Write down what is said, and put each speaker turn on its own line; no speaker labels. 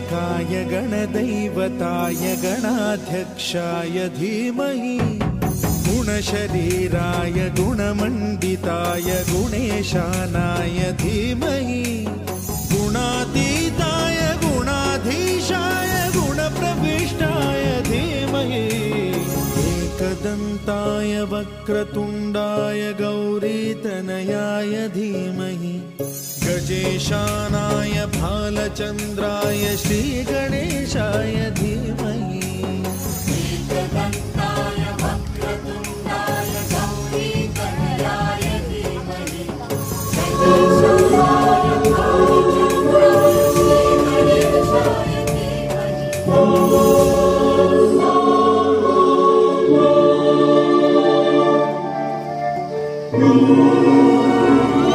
गणनायकाय गणदैवताय गणाध्यक्षाय धीमहि गुणशरीराय गुणमण्डिताय गुणेशानाय धीमहि गुणातीताय गुणाधीशाय गुणप्रविष्टाय धीमहि एकदन्ताय वक्रतुण्डाय गौरीतनयाय धीमहि गजेशानाय भालचन्द्राय श्रीगणेशाय धीमहि